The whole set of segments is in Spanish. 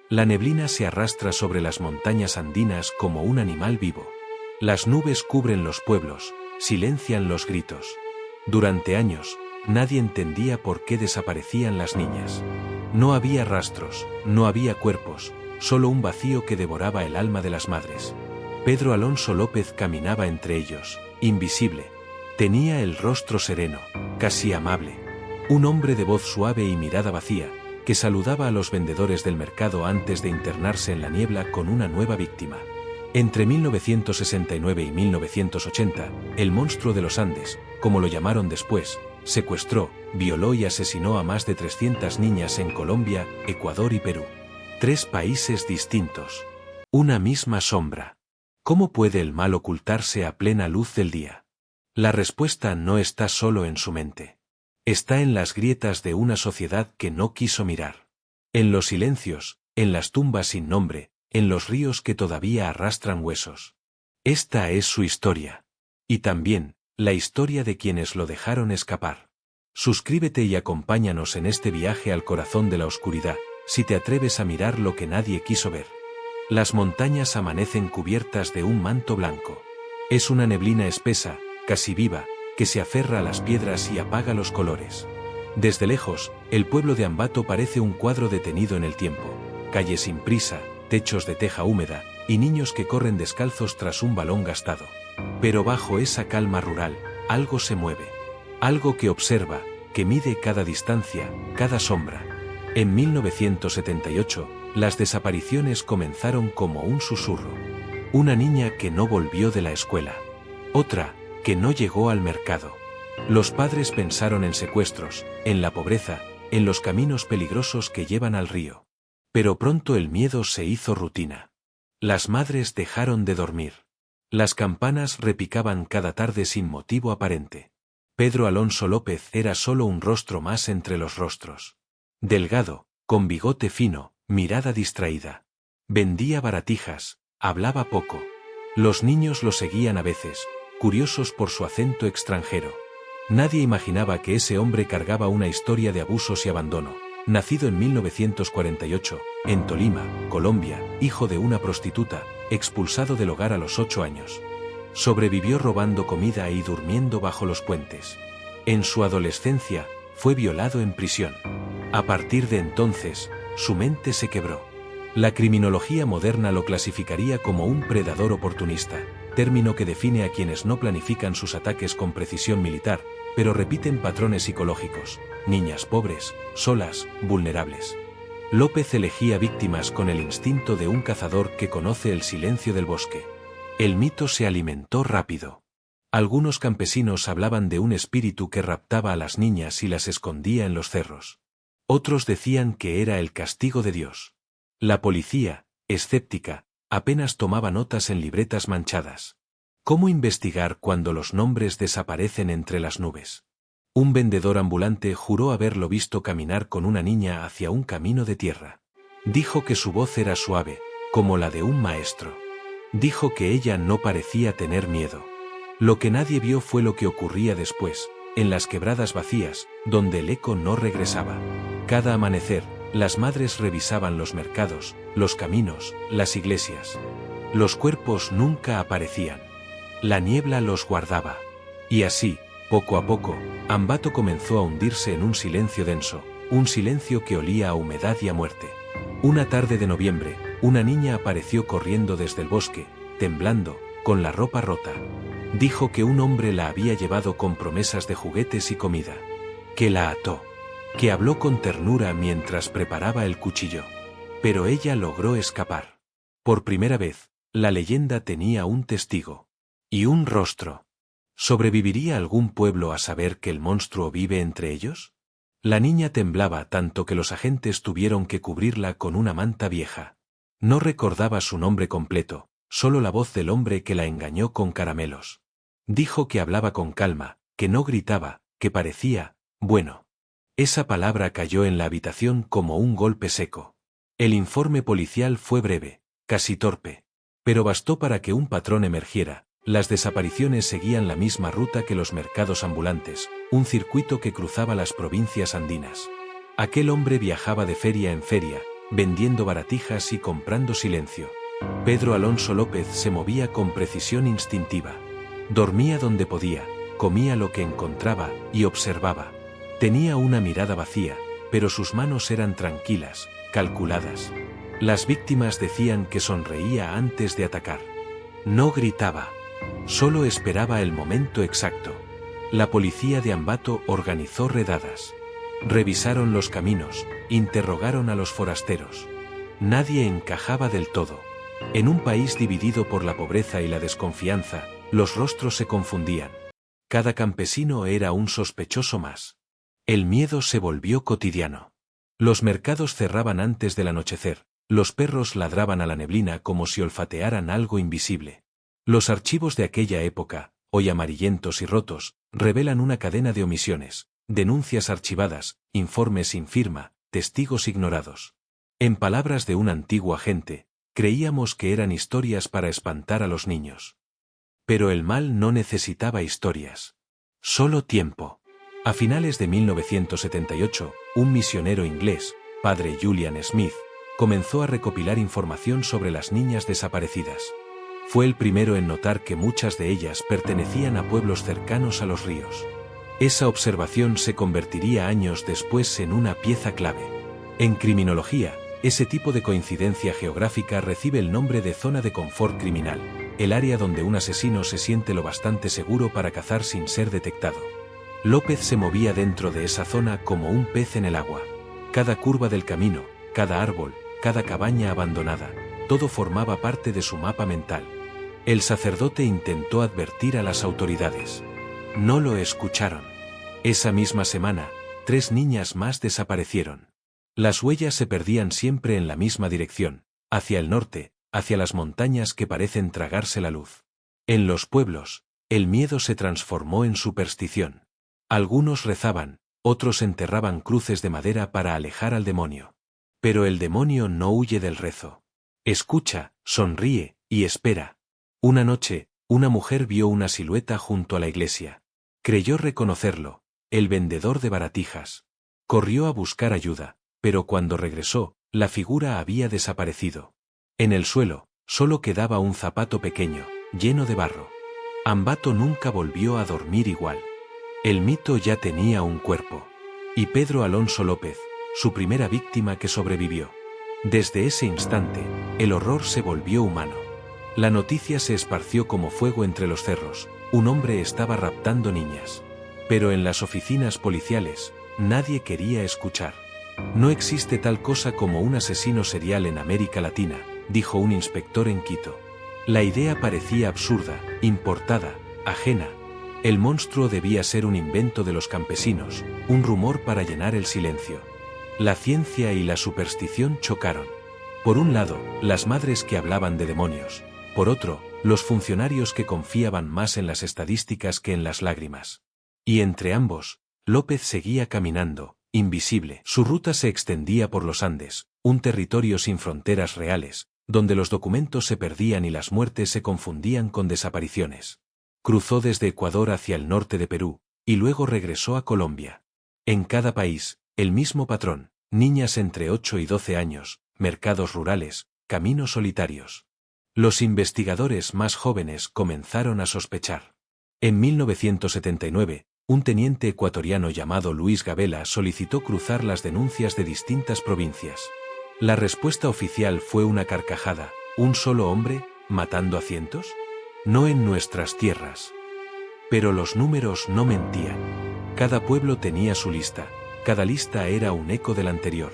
La neblina se arrastra sobre las montañas andinas como un animal vivo. Las nubes cubren los pueblos, silencian los gritos. Durante años, nadie entendía por qué desaparecían las niñas. No había rastros, no había cuerpos, solo un vacío que devoraba el alma de las madres. Pedro Alonso López caminaba entre ellos, invisible. Tenía el rostro sereno, casi amable. Un hombre de voz suave y mirada vacía, que saludaba a los vendedores del mercado antes de internarse en la niebla con una nueva víctima. Entre 1969 y 1980, el monstruo de los Andes, como lo llamaron después, secuestró, violó y asesinó a más de 300 niñas en Colombia, Ecuador y Perú. 3 países distintos. Una misma sombra. ¿Cómo puede el mal ocultarse a plena luz del día? La respuesta no está solo en su mente. Está en las grietas de una sociedad que no quiso mirar. En los silencios, en las tumbas sin nombre, en los ríos que todavía arrastran huesos. Esta es su historia. Y también, la historia de quienes lo dejaron escapar. Suscríbete y acompáñanos en este viaje al corazón de la oscuridad, si te atreves a mirar lo que nadie quiso ver. Las montañas amanecen cubiertas de un manto blanco. Es una neblina espesa, casi viva, que se aferra a las piedras y apaga los colores. Desde lejos, el pueblo de Ambato parece un cuadro detenido en el tiempo. Calles sin prisa, techos de teja húmeda, y niños que corren descalzos tras un balón gastado. Pero bajo esa calma rural, algo se mueve. Algo que observa, que mide cada distancia, cada sombra. En 1978, las desapariciones comenzaron como un susurro. Una niña que no volvió de la escuela. Otra, que no llegó al mercado. Los padres pensaron en secuestros, en la pobreza, en los caminos peligrosos que llevan al río. Pero pronto el miedo se hizo rutina. Las madres dejaron de dormir. Las campanas repicaban cada tarde sin motivo aparente. Pedro Alonso López era solo un rostro más entre los rostros. Delgado, con bigote fino, mirada distraída. Vendía baratijas, hablaba poco. Los niños lo seguían a veces, curiosos por su acento extranjero. Nadie imaginaba que ese hombre cargaba una historia de abusos y abandono. Nacido en 1948, en Tolima, Colombia, hijo de una prostituta, expulsado del hogar a los 8 años. Sobrevivió robando comida y durmiendo bajo los puentes. En su adolescencia, fue violado en prisión. A partir de entonces, su mente se quebró. La criminología moderna lo clasificaría como un predador oportunista, término que define a quienes no planifican sus ataques con precisión militar, pero repiten patrones psicológicos: niñas pobres, solas, vulnerables. López elegía víctimas con el instinto de un cazador que conoce el silencio del bosque. El mito se alimentó rápido. Algunos campesinos hablaban de un espíritu que raptaba a las niñas y las escondía en los cerros. Otros decían que era el castigo de Dios. La policía, escéptica, apenas tomaba notas en libretas manchadas. ¿Cómo investigar cuando los nombres desaparecen entre las nubes? Un vendedor ambulante juró haberlo visto caminar con una niña hacia un camino de tierra. Dijo que su voz era suave, como la de un maestro. Dijo que ella no parecía tener miedo. Lo que nadie vio fue lo que ocurría después, en las quebradas vacías, donde el eco no regresaba. Cada amanecer, las madres revisaban los mercados, los caminos, las iglesias. Los cuerpos nunca aparecían. La niebla los guardaba. Y así, poco a poco, Ambato comenzó a hundirse en un silencio denso, un silencio que olía a humedad y a muerte. Una tarde de noviembre, una niña apareció corriendo desde el bosque, temblando, con la ropa rota. Dijo que un hombre la había llevado con promesas de juguetes y comida. Que la ató. Que habló con ternura mientras preparaba el cuchillo. Pero ella logró escapar. Por primera vez, la leyenda tenía un testigo. Y un rostro. ¿Sobreviviría algún pueblo a saber que el monstruo vive entre ellos? La niña temblaba tanto que los agentes tuvieron que cubrirla con una manta vieja. No recordaba su nombre completo, solo la voz del hombre que la engañó con caramelos. Dijo que hablaba con calma, que no gritaba, que parecía bueno. Esa palabra cayó en la habitación como un golpe seco. El informe policial fue breve, casi torpe. Pero bastó para que un patrón emergiera. Las desapariciones seguían la misma ruta que los mercados ambulantes, un circuito que cruzaba las provincias andinas. Aquel hombre viajaba de feria en feria, vendiendo baratijas y comprando silencio. Pedro Alonso López se movía con precisión instintiva. Dormía donde podía, comía lo que encontraba y observaba. Tenía una mirada vacía, pero sus manos eran tranquilas, calculadas. Las víctimas decían que sonreía antes de atacar. No gritaba. Solo esperaba el momento exacto. La policía de Ambato organizó redadas. Revisaron los caminos, interrogaron a los forasteros. Nadie encajaba del todo. En un país dividido por la pobreza y la desconfianza, los rostros se confundían. Cada campesino era un sospechoso más. El miedo se volvió cotidiano. Los mercados cerraban antes del anochecer, los perros ladraban a la neblina como si olfatearan algo invisible. Los archivos de aquella época, hoy amarillentos y rotos, revelan una cadena de omisiones, denuncias archivadas, informes sin firma, testigos ignorados. En palabras de un antiguo agente, creíamos que eran historias para espantar a los niños. Pero el mal no necesitaba historias. Solo tiempo. A finales de 1978, un misionero inglés, padre Julian Smith, comenzó a recopilar información sobre las niñas desaparecidas. Fue el primero en notar que muchas de ellas pertenecían a pueblos cercanos a los ríos. Esa observación se convertiría años después en una pieza clave. En criminología, ese tipo de coincidencia geográfica recibe el nombre de zona de confort criminal, el área donde un asesino se siente lo bastante seguro para cazar sin ser detectado. López se movía dentro de esa zona como un pez en el agua. Cada curva del camino, cada árbol, cada cabaña abandonada, todo formaba parte de su mapa mental. El sacerdote intentó advertir a las autoridades. No lo escucharon. Esa misma semana, 3 niñas más desaparecieron. Las huellas se perdían siempre en la misma dirección, hacia el norte, hacia las montañas que parecen tragarse la luz. En los pueblos, el miedo se transformó en superstición. Algunos rezaban, otros enterraban cruces de madera para alejar al demonio. Pero el demonio no huye del rezo. Escucha, sonríe, y espera. Una noche, una mujer vio una silueta junto a la iglesia. Creyó reconocerlo, el vendedor de baratijas. Corrió a buscar ayuda, pero cuando regresó, la figura había desaparecido. En el suelo, solo quedaba un zapato pequeño, lleno de barro. Ambato nunca volvió a dormir igual. El mito ya tenía un cuerpo. Y Pedro Alonso López, su primera víctima que sobrevivió. Desde ese instante, el horror se volvió humano. La noticia se esparció como fuego entre los cerros. Un hombre estaba raptando niñas. Pero en las oficinas policiales, nadie quería escuchar. No existe tal cosa como un asesino serial en América Latina, dijo un inspector en Quito. La idea parecía absurda, importada, ajena. El monstruo debía ser un invento de los campesinos, un rumor para llenar el silencio. La ciencia y la superstición chocaron. Por un lado, las madres que hablaban de demonios. Por otro, los funcionarios que confiaban más en las estadísticas que en las lágrimas. Y entre ambos, López seguía caminando, invisible. Su ruta se extendía por los Andes, un territorio sin fronteras reales, donde los documentos se perdían y las muertes se confundían con desapariciones. Cruzó desde Ecuador hacia el norte de Perú, y luego regresó a Colombia. En cada país, el mismo patrón, niñas entre 8 y 12 años, mercados rurales, caminos solitarios. Los investigadores más jóvenes comenzaron a sospechar. En 1979, un teniente ecuatoriano llamado Luis Gabela solicitó cruzar las denuncias de distintas provincias. La respuesta oficial fue una carcajada: ¿un solo hombre, matando a cientos? No en nuestras tierras. Pero los números no mentían. Cada pueblo tenía su lista, cada lista era un eco del anterior.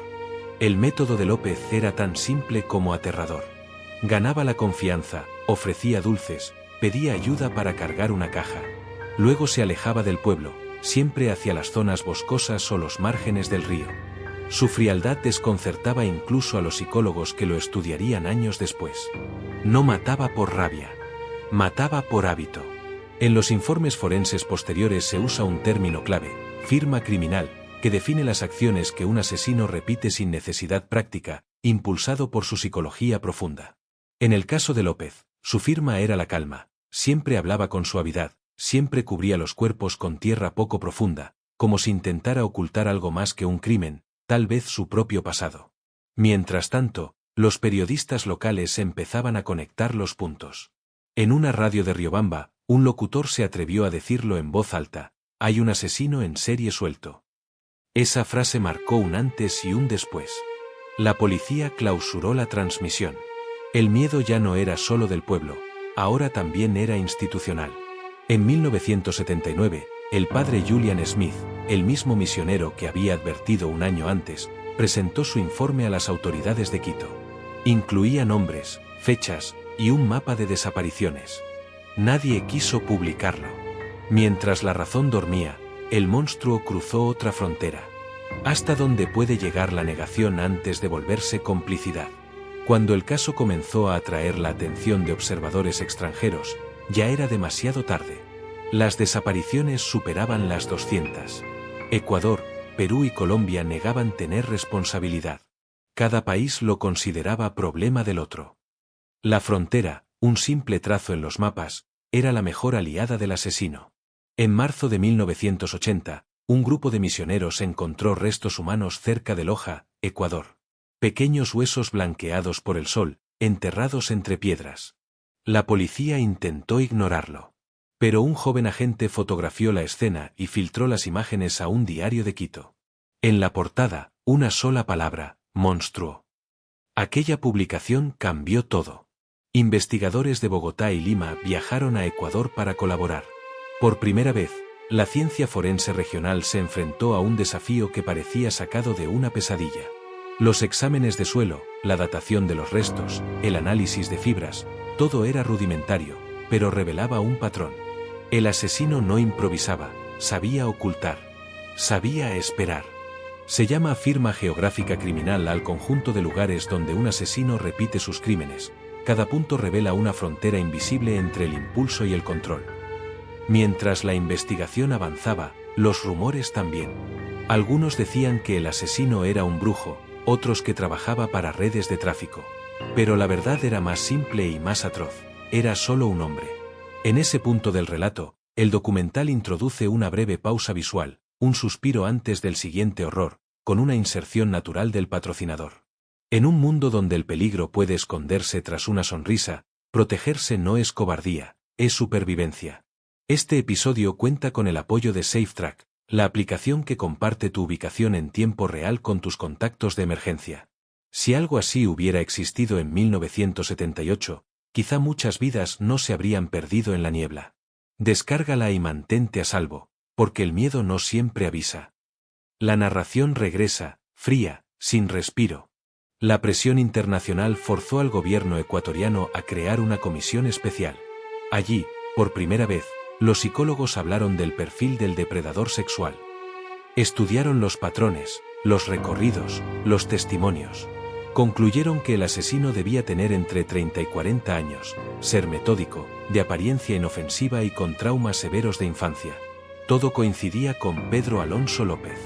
El método de López era tan simple como aterrador. Ganaba la confianza, ofrecía dulces, pedía ayuda para cargar una caja. Luego se alejaba del pueblo, siempre hacia las zonas boscosas o los márgenes del río. Su frialdad desconcertaba incluso a los psicólogos que lo estudiarían años después. No mataba por rabia. Mataba por hábito. En los informes forenses posteriores se usa un término clave, firma criminal, que define las acciones que un asesino repite sin necesidad práctica, impulsado por su psicología profunda. En el caso de López, su firma era la calma, siempre hablaba con suavidad, siempre cubría los cuerpos con tierra poco profunda, como si intentara ocultar algo más que un crimen, tal vez su propio pasado. Mientras tanto, los periodistas locales empezaban a conectar los puntos. En una radio de Riobamba, un locutor se atrevió a decirlo en voz alta: hay un asesino en serie suelto. Esa frase marcó un antes y un después. La policía clausuró la transmisión. El miedo ya no era solo del pueblo, ahora también era institucional. En 1979, el padre Julian Smith, el mismo misionero que había advertido un año antes, presentó su informe a las autoridades de Quito. Incluía nombres, fechas y un mapa de desapariciones. Nadie quiso publicarlo. Mientras la razón dormía, el monstruo cruzó otra frontera. ¿Hasta dónde puede llegar la negación antes de volverse complicidad? Cuando el caso comenzó a atraer la atención de observadores extranjeros, ya era demasiado tarde. Las desapariciones superaban las 200. Ecuador, Perú y Colombia negaban tener responsabilidad. Cada país lo consideraba problema del otro. La frontera, un simple trazo en los mapas, era la mejor aliada del asesino. En marzo de 1980, un grupo de misioneros encontró restos humanos cerca de Loja, Ecuador. Pequeños huesos blanqueados por el sol, enterrados entre piedras. La policía intentó ignorarlo. Pero un joven agente fotografió la escena y filtró las imágenes a un diario de Quito. En la portada, una sola palabra: monstruo. Aquella publicación cambió todo. Investigadores de Bogotá y Lima viajaron a Ecuador para colaborar. Por primera vez, la ciencia forense regional se enfrentó a un desafío que parecía sacado de una pesadilla. Los exámenes de suelo, la datación de los restos, el análisis de fibras, todo era rudimentario, pero revelaba un patrón. El asesino no improvisaba, sabía ocultar, sabía esperar. Se llama firma geográfica criminal al conjunto de lugares donde un asesino repite sus crímenes. Cada punto revela una frontera invisible entre el impulso y el control. Mientras la investigación avanzaba, los rumores también. Algunos decían que el asesino era un brujo, otros que trabajaba para redes de tráfico. Pero la verdad era más simple y más atroz: era solo un hombre. En ese punto del relato, el documental introduce una breve pausa visual, un suspiro antes del siguiente horror, con una inserción natural del patrocinador. En un mundo donde el peligro puede esconderse tras una sonrisa, protegerse no es cobardía, es supervivencia. Este episodio cuenta con el apoyo de SafeTrack, la aplicación que comparte tu ubicación en tiempo real con tus contactos de emergencia. Si algo así hubiera existido en 1978, quizá muchas vidas no se habrían perdido en la niebla. Descárgala y mantente a salvo, porque el miedo no siempre avisa. La narración regresa, fría, sin respiro. La presión internacional forzó al gobierno ecuatoriano a crear una comisión especial. Allí, por primera vez, los psicólogos hablaron del perfil del depredador sexual. Estudiaron los patrones, los recorridos, los testimonios. Concluyeron que el asesino debía tener entre 30 y 40 años, ser metódico, de apariencia inofensiva y con traumas severos de infancia. Todo coincidía con Pedro Alonso López.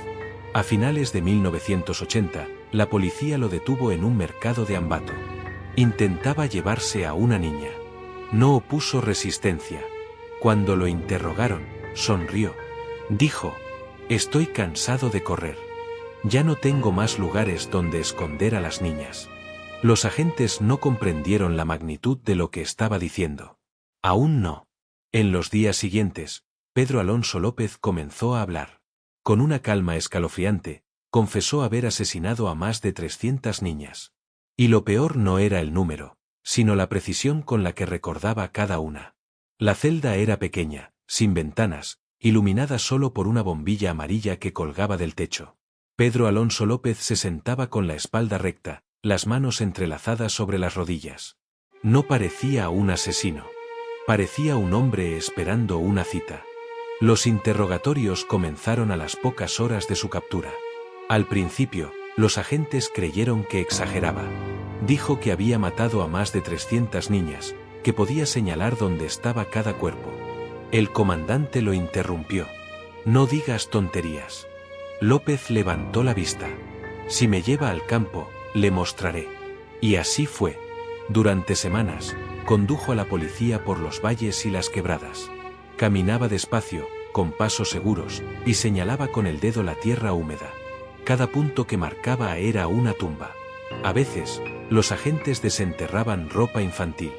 A finales de 1980, la policía lo detuvo en un mercado de Ambato. Intentaba llevarse a una niña. No opuso resistencia. Cuando lo interrogaron, sonrió. Dijo: estoy cansado de correr. Ya no tengo más lugares donde esconder a las niñas. Los agentes no comprendieron la magnitud de lo que estaba diciendo. Aún no. En los días siguientes, Pedro Alonso López comenzó a hablar. Con una calma escalofriante, confesó haber asesinado a más de 300 niñas. Y lo peor no era el número, sino la precisión con la que recordaba cada una. La celda era pequeña, sin ventanas, iluminada solo por una bombilla amarilla que colgaba del techo. Pedro Alonso López se sentaba con la espalda recta, las manos entrelazadas sobre las rodillas. No parecía un asesino. Parecía un hombre esperando una cita. Los interrogatorios comenzaron a las pocas horas de su captura. Al principio, los agentes creyeron que exageraba. Dijo que había matado a más de 300 niñas, que podía señalar dónde estaba cada cuerpo. El comandante lo interrumpió. No digas tonterías. López levantó la vista. Si me lleva al campo, le mostraré. Y así fue. Durante semanas, condujo a la policía por los valles y las quebradas. Caminaba despacio, con pasos seguros, y señalaba con el dedo la tierra húmeda. Cada punto que marcaba era una tumba. A veces, los agentes desenterraban ropa infantil.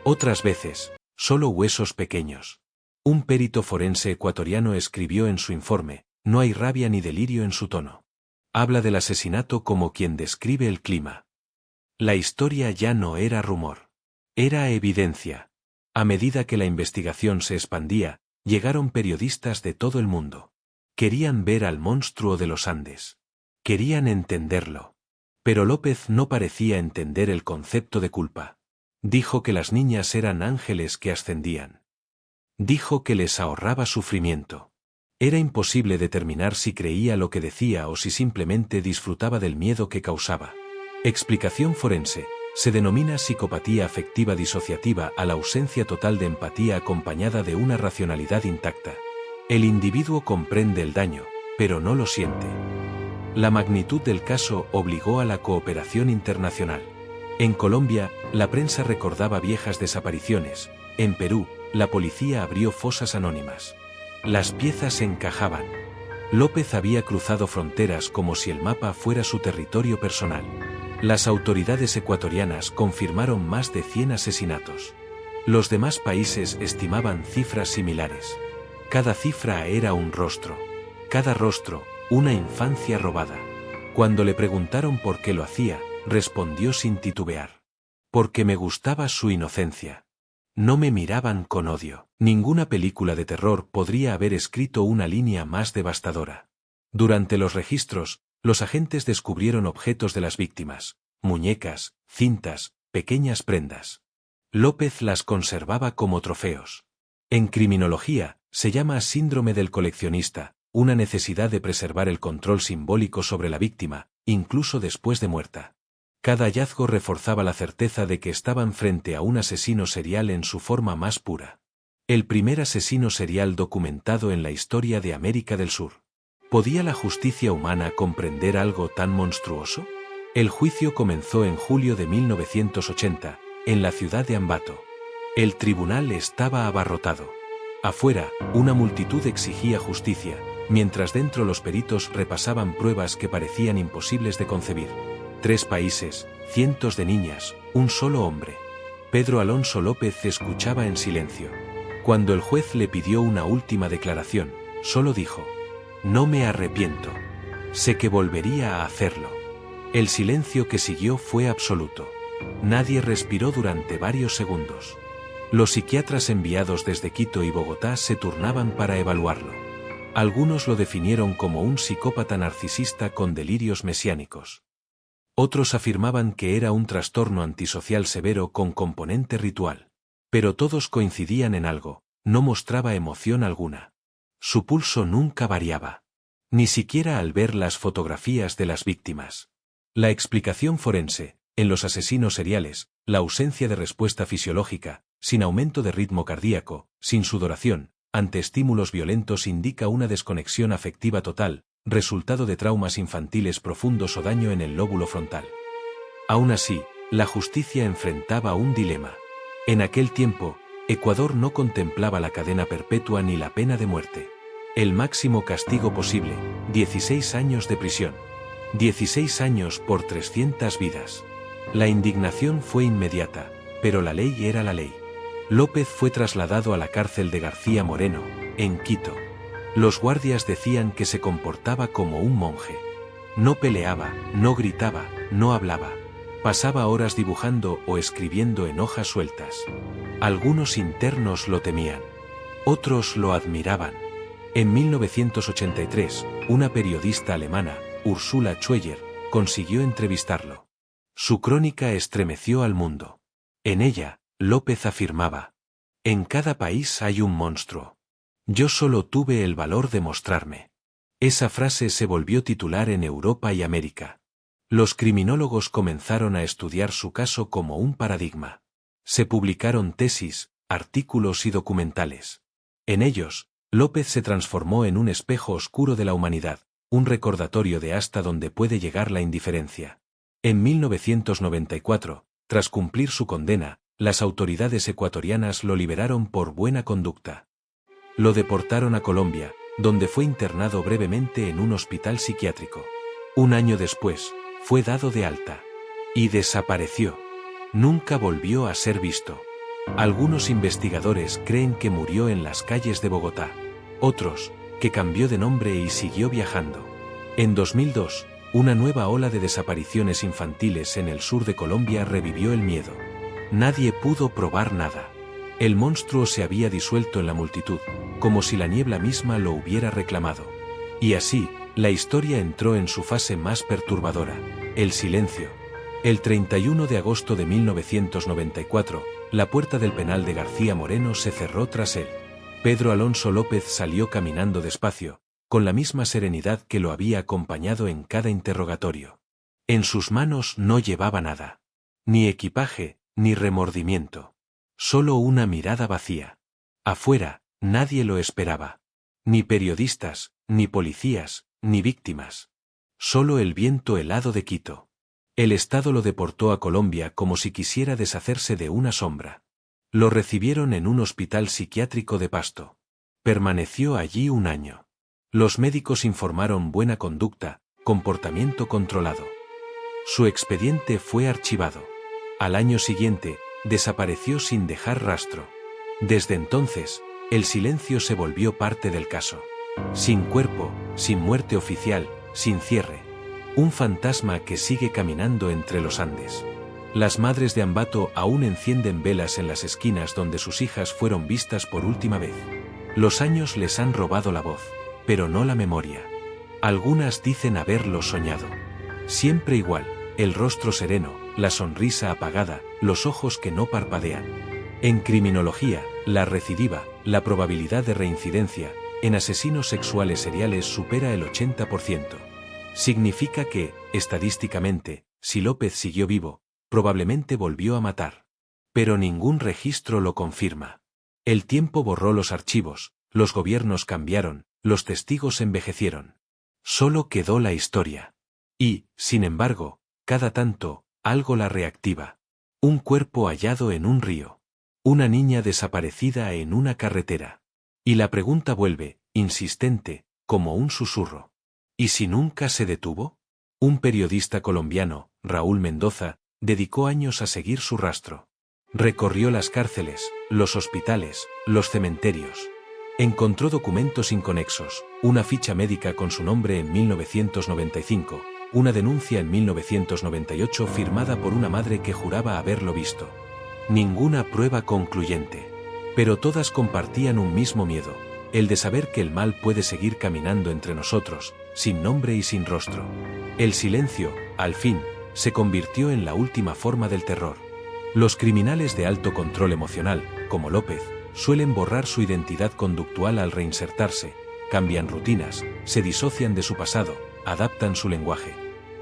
Otras veces, solo huesos pequeños. Un perito forense ecuatoriano escribió en su informe: no hay rabia ni delirio en su tono. Habla del asesinato como quien describe el clima. La historia ya no era rumor. Era evidencia. A medida que la investigación se expandía, llegaron periodistas de todo el mundo. Querían ver al monstruo de los Andes. Querían entenderlo. Pero López no parecía entender el concepto de culpa. Dijo que las niñas eran ángeles que ascendían. Dijo que les ahorraba sufrimiento. Era imposible determinar si creía lo que decía o si simplemente disfrutaba del miedo que causaba. Explicación forense. Se denomina psicopatía afectiva disociativa a la ausencia total de empatía acompañada de una racionalidad intacta. El individuo comprende el daño, pero no lo siente. La magnitud del caso obligó a la cooperación internacional. En Colombia, la prensa recordaba viejas desapariciones. En Perú, la policía abrió fosas anónimas. Las piezas encajaban. López había cruzado fronteras como si el mapa fuera su territorio personal. Las autoridades ecuatorianas confirmaron más de 100 asesinatos. Los demás países estimaban cifras similares. Cada cifra era un rostro. Cada rostro, una infancia robada. Cuando le preguntaron por qué lo hacía, respondió sin titubear: porque me gustaba su inocencia. No me miraban con odio. Ninguna película de terror podría haber escrito una línea más devastadora. Durante los registros, los agentes descubrieron objetos de las víctimas: muñecas, cintas, pequeñas prendas. López las conservaba como trofeos. En criminología, se llama síndrome del coleccionista, una necesidad de preservar el control simbólico sobre la víctima, incluso después de muerta. Cada hallazgo reforzaba la certeza de que estaban frente a un asesino serial en su forma más pura. El primer asesino serial documentado en la historia de América del Sur. ¿Podía la justicia humana comprender algo tan monstruoso? El juicio comenzó en julio de 1980, en la ciudad de Ambato. El tribunal estaba abarrotado. Afuera, una multitud exigía justicia, mientras dentro los peritos repasaban pruebas que parecían imposibles de concebir. 3 países, cientos de niñas, un solo hombre. Pedro Alonso López escuchaba en silencio. Cuando el juez le pidió una última declaración, solo dijo: no me arrepiento. Sé que volvería a hacerlo. El silencio que siguió fue absoluto. Nadie respiró durante varios segundos. Los psiquiatras enviados desde Quito y Bogotá se turnaban para evaluarlo. Algunos lo definieron como un psicópata narcisista con delirios mesiánicos. Otros afirmaban que era un trastorno antisocial severo con componente ritual. Pero todos coincidían en algo: no mostraba emoción alguna. Su pulso nunca variaba. Ni siquiera al ver las fotografías de las víctimas. La explicación forense: en los asesinos seriales, la ausencia de respuesta fisiológica, sin aumento de ritmo cardíaco, sin sudoración, ante estímulos violentos indica una desconexión afectiva total, resultado de traumas infantiles profundos o daño en el lóbulo frontal. Aún así, la justicia enfrentaba un dilema. En aquel tiempo, Ecuador no contemplaba la cadena perpetua ni la pena de muerte. El máximo castigo posible: 16 años de prisión. 16 años por 300 vidas. La indignación fue inmediata, pero la ley era la ley. López fue trasladado a la cárcel de García Moreno, en Quito. Los guardias decían que se comportaba como un monje. No peleaba, no gritaba, no hablaba. Pasaba horas dibujando o escribiendo en hojas sueltas. Algunos internos lo temían. Otros lo admiraban. En 1983, una periodista alemana, Ursula Schweyer, consiguió entrevistarlo. Su crónica estremeció al mundo. En ella, López afirmaba: en cada país hay un monstruo. Yo solo tuve el valor de mostrarme. Esa frase se volvió titular en Europa y América. Los criminólogos comenzaron a estudiar su caso como un paradigma. Se publicaron tesis, artículos y documentales. En ellos, López se transformó en un espejo oscuro de la humanidad, un recordatorio de hasta dónde puede llegar la indiferencia. En 1994, tras cumplir su condena, las autoridades ecuatorianas lo liberaron por buena conducta. Lo deportaron a Colombia, donde fue internado brevemente en un hospital psiquiátrico. Un año después, fue dado de alta. Y desapareció. Nunca volvió a ser visto. Algunos investigadores creen que murió en las calles de Bogotá. Otros, que cambió de nombre y siguió viajando. En 2002, una nueva ola de desapariciones infantiles en el sur de Colombia revivió el miedo. Nadie pudo probar nada. El monstruo se había disuelto en la multitud, como si la niebla misma lo hubiera reclamado. Y así, la historia entró en su fase más perturbadora, el silencio. El 31 de agosto de 1994, la puerta del penal de García Moreno se cerró tras él. Pedro Alonso López salió caminando despacio, con la misma serenidad que lo había acompañado en cada interrogatorio. En sus manos no llevaba nada. Ni equipaje, ni remordimiento. Solo una mirada vacía. Afuera, nadie lo esperaba. Ni periodistas, ni policías, ni víctimas. Solo el viento helado de Quito. El Estado lo deportó a Colombia como si quisiera deshacerse de una sombra. Lo recibieron en un hospital psiquiátrico de Pasto. Permaneció allí un año. Los médicos informaron buena conducta, comportamiento controlado. Su expediente fue archivado. Al año siguiente, desapareció sin dejar rastro. Desde entonces, el silencio se volvió parte del caso. Sin cuerpo, sin muerte oficial, sin cierre. Un fantasma que sigue caminando entre los Andes. Las madres de Ambato aún encienden velas en las esquinas donde sus hijas fueron vistas por última vez. Los años les han robado la voz, pero no la memoria. Algunas dicen haberlo soñado. Siempre igual, el rostro sereno, la sonrisa apagada, los ojos que no parpadean. En criminología, la recidiva, la probabilidad de reincidencia, en asesinos sexuales seriales supera el 80%. Significa que, estadísticamente, si López siguió vivo, probablemente volvió a matar. Pero ningún registro lo confirma. El tiempo borró los archivos, los gobiernos cambiaron, los testigos envejecieron. Solo quedó la historia. Y, sin embargo, cada tanto, algo la reactiva. Un cuerpo hallado en un río. Una niña desaparecida en una carretera. Y la pregunta vuelve, insistente, como un susurro. ¿Y si nunca se detuvo? Un periodista colombiano, Raúl Mendoza, dedicó años a seguir su rastro. Recorrió las cárceles, los hospitales, los cementerios. Encontró documentos inconexos, una ficha médica con su nombre en 1995, una denuncia en 1998 firmada por una madre que juraba haberlo visto. Ninguna prueba concluyente. Pero todas compartían un mismo miedo, el de saber que el mal puede seguir caminando entre nosotros, sin nombre y sin rostro. El silencio, al fin, se convirtió en la última forma del terror. Los criminales de alto control emocional, como López, suelen borrar su identidad conductual al reinsertarse, cambian rutinas, se disocian de su pasado, adaptan su lenguaje.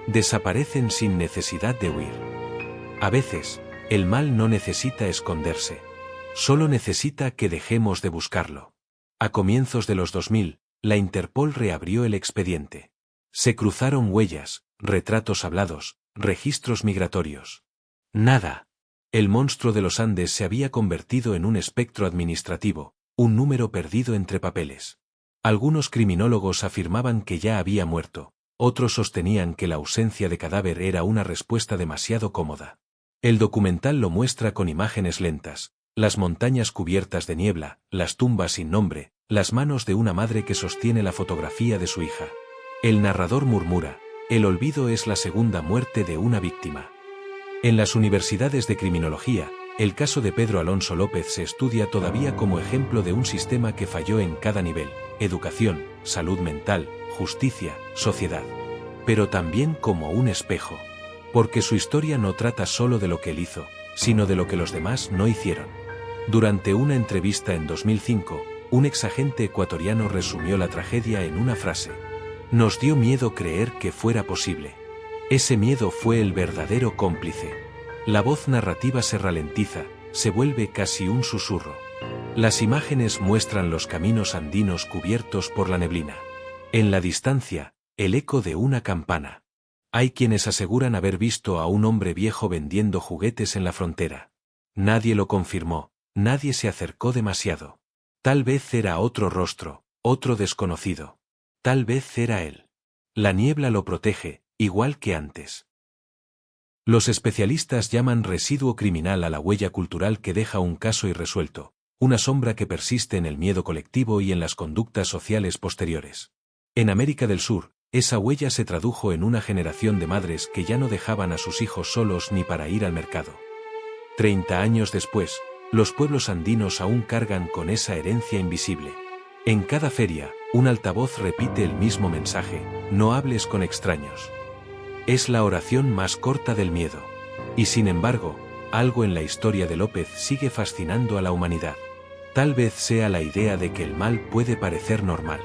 Desaparecen sin necesidad de huir. A veces, el mal no necesita esconderse. Solo necesita que dejemos de buscarlo. A comienzos de los 2000, la Interpol reabrió el expediente. Se cruzaron huellas, retratos hablados, registros migratorios. Nada. El monstruo de los Andes se había convertido en un espectro administrativo, un número perdido entre papeles. Algunos criminólogos afirmaban que ya había muerto, otros sostenían que la ausencia de cadáver era una respuesta demasiado cómoda. El documental lo muestra con imágenes lentas, las montañas cubiertas de niebla, las tumbas sin nombre, las manos de una madre que sostiene la fotografía de su hija. El narrador murmura, el olvido es la segunda muerte de una víctima. En las universidades de criminología, el caso de Pedro Alonso López se estudia todavía como ejemplo de un sistema que falló en cada nivel, educación, salud mental, justicia, sociedad. Pero también como un espejo. Porque su historia no trata solo de lo que él hizo, sino de lo que los demás no hicieron. Durante una entrevista en 2005, un exagente ecuatoriano resumió la tragedia en una frase. Nos dio miedo creer que fuera posible. Ese miedo fue el verdadero cómplice. La voz narrativa se ralentiza, se vuelve casi un susurro. Las imágenes muestran los caminos andinos cubiertos por la neblina. En la distancia, el eco de una campana. Hay quienes aseguran haber visto a un hombre viejo vendiendo juguetes en la frontera. Nadie lo confirmó, nadie se acercó demasiado. Tal vez era otro rostro, otro desconocido. Tal vez era él. La niebla lo protege, igual que antes. Los especialistas llaman residuo criminal a la huella cultural que deja un caso irresuelto, una sombra que persiste en el miedo colectivo y en las conductas sociales posteriores. En América del Sur, esa huella se tradujo en una generación de madres que ya no dejaban a sus hijos solos ni para ir al mercado. 30 años después, los pueblos andinos aún cargan con esa herencia invisible. En cada feria, un altavoz repite el mismo mensaje: no hables con extraños. Es la oración más corta del miedo. Y sin embargo, algo en la historia de López sigue fascinando a la humanidad. Tal vez sea la idea de que el mal puede parecer normal.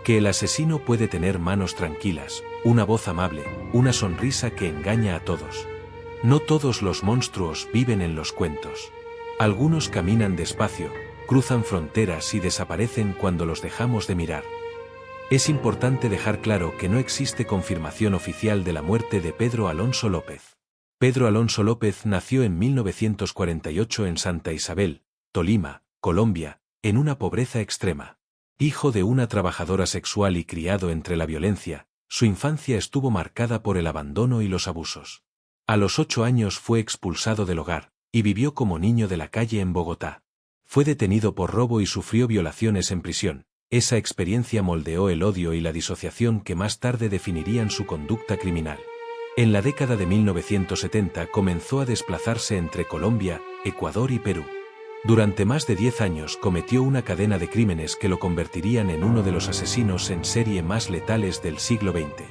Que el asesino puede tener manos tranquilas, una voz amable, una sonrisa que engaña a todos. No todos los monstruos viven en los cuentos. Algunos caminan despacio, cruzan fronteras y desaparecen cuando los dejamos de mirar. Es importante dejar claro que no existe confirmación oficial de la muerte de Pedro Alonso López. Pedro Alonso López nació en 1948 en Santa Isabel, Tolima, Colombia, en una pobreza extrema. Hijo de una trabajadora sexual y criado entre la violencia, su infancia estuvo marcada por el abandono y los abusos. A los 8 años fue expulsado del hogar, y vivió como niño de la calle en Bogotá. Fue detenido por robo y sufrió violaciones en prisión. Esa experiencia moldeó el odio y la disociación que más tarde definirían su conducta criminal. En la década de 1970 comenzó a desplazarse entre Colombia, Ecuador y Perú. Durante más de 10 años cometió una cadena de crímenes que lo convertirían en uno de los asesinos en serie más letales del siglo XX.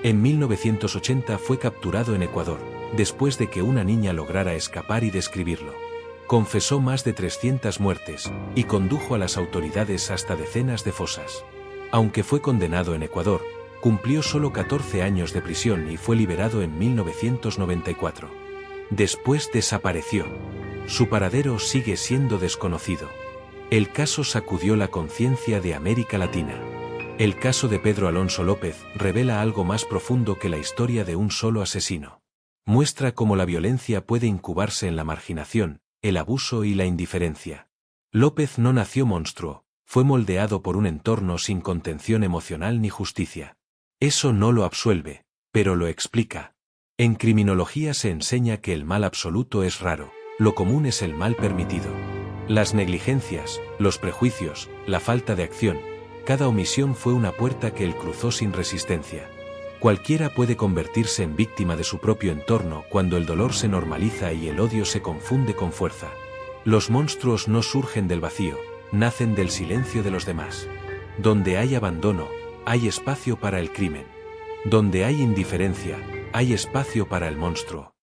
En 1980 fue capturado en Ecuador, después de que una niña lograra escapar y describirlo. Confesó más de 300 muertes, y condujo a las autoridades hasta decenas de fosas. Aunque fue condenado en Ecuador, cumplió solo 14 años de prisión y fue liberado en 1994. Después desapareció. Su paradero sigue siendo desconocido. El caso sacudió la conciencia de América Latina. El caso de Pedro Alonso López revela algo más profundo que la historia de un solo asesino. Muestra cómo la violencia puede incubarse en la marginación, el abuso y la indiferencia. López no nació monstruo, fue moldeado por un entorno sin contención emocional ni justicia. Eso no lo absuelve, pero lo explica. En criminología se enseña que el mal absoluto es raro, lo común es el mal permitido. Las negligencias, los prejuicios, la falta de acción, cada omisión fue una puerta que él cruzó sin resistencia. Cualquiera puede convertirse en víctima de su propio entorno cuando el dolor se normaliza y el odio se confunde con fuerza. Los monstruos no surgen del vacío, nacen del silencio de los demás. Donde hay abandono, hay espacio para el crimen. Donde hay indiferencia, hay espacio para el monstruo.